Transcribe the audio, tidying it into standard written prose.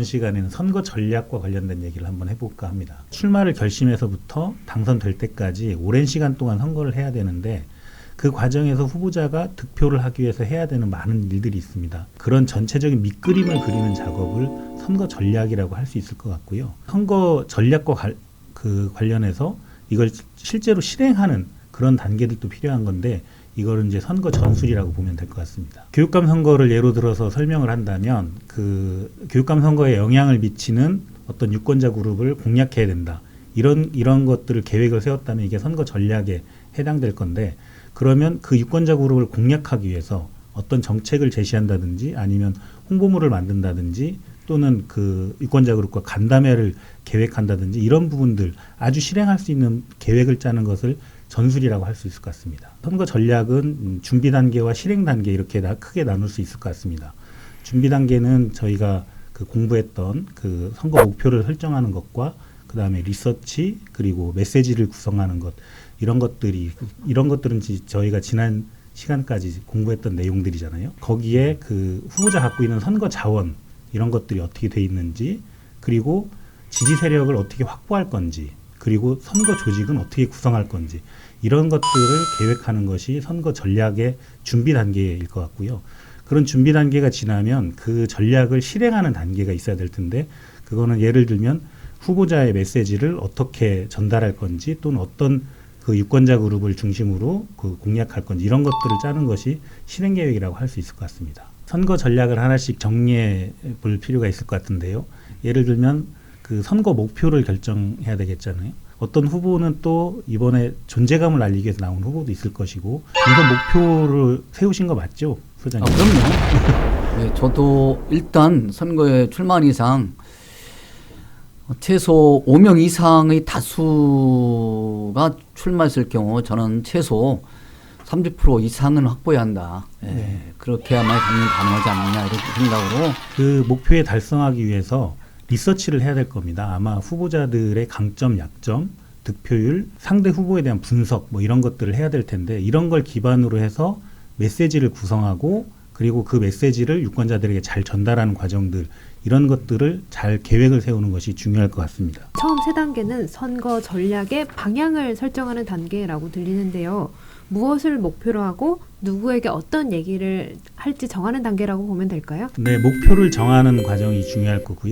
이번 시간에는 선거 전략과 관련된 얘기를 한번 해볼까 합니다. 출마를 결심해서부터 당선될 때까지 오랜 시간 동안 선거를 해야 되는데 그 과정에서 후보자가 득표를 하기 위해서 해야 되는 많은 일들이 있습니다. 그런 전체적인 밑그림을 그리는 작업을 선거 전략이라고 할 수 있을 것 같고요. 선거 전략과 관련해서 이걸 실제로 실행하는 그런 단계들도 필요한 건데 이거는 이제 선거 전술이라고 보면 될 것 같습니다. 교육감 선거를 예로 들어서 설명을 한다면 그 교육감 선거에 영향을 미치는 어떤 유권자 그룹을 공략해야 된다. 이런 것들을 계획을 세웠다면 이게 선거 전략에 해당될 건데 그러면 그 유권자 그룹을 공략하기 위해서 어떤 정책을 제시한다든지 아니면 홍보물을 만든다든지 또는 그 유권자 그룹과 간담회를 계획한다든지 이런 부분들 아주 실행할 수 있는 계획을 짜는 것을 전술이라고 할 수 있을 것 같습니다. 선거 전략은 준비 단계와 실행 단계 이렇게 크게 나눌 수 있을 것 같습니다. 준비 단계는 저희가 그 공부했던 그 선거 목표를 설정하는 것과 그 다음에 리서치 그리고 메시지를 구성하는 것 이런 것들은 저희가 지난 시간까지 공부했던 내용들이잖아요. 거기에 그 후보자 갖고 있는 선거 자원 이런 것들이 어떻게 돼 있는지 그리고 지지 세력을 어떻게 확보할 건지 그리고 선거 조직은 어떻게 구성할 건지 이런 것들을 계획하는 것이 선거 전략의 준비 단계일 것 같고요. 그런 준비 단계가 지나면 그 전략을 실행하는 단계가 있어야 될 텐데 그거는 예를 들면 후보자의 메시지를 어떻게 전달할 건지 또는 어떤 그 유권자 그룹을 중심으로 그 공략할 건지 이런 것들을 짜는 것이 실행 계획이라고 할 수 있을 것 같습니다. 선거 전략을 하나씩 정리해 볼 필요가 있을 것 같은데요. 예를 들면 그 선거 목표를 결정해야 되겠잖아요. 어떤 후보는 또 이번에 존재감을 알리기 위해서 나온 후보도 있을 것이고 이거 목표를 세우신 거 맞죠? 소장님. 그럼요. 네, 저도 일단 선거에 출마한 이상 최소 5명 이상의 다수가 출마했을 경우 저는 최소 30% 이상은 확보해야 한다. 네. 그렇게야만 당연히 가능하지 않느냐 이렇게 생각으로 그 목표에 달성하기 위해서 리서치를 해야 될 겁니다. 아마 후보자들의 강점, 약점, 득표율, 상대 후보에 대한 분석 뭐 이런 것들을 해야 될 텐데 이런 걸 기반으로 해서 메시지를 구성하고 그리고 그 메시지를 유권자들에게 잘 전달하는 과정들 이런 것들을 잘 계획을 세우는 것이 중요할 것 같습니다. 처음 세 단계는 선거 전략의 방향을 설정하는 단계라고 들리는데요. 무엇을 목표로 하고 누구에게 어떤 얘기를 할지 정하는 단계라고 보면 될까요? 네, 목표를 정하는 과정이 중요할 거고요.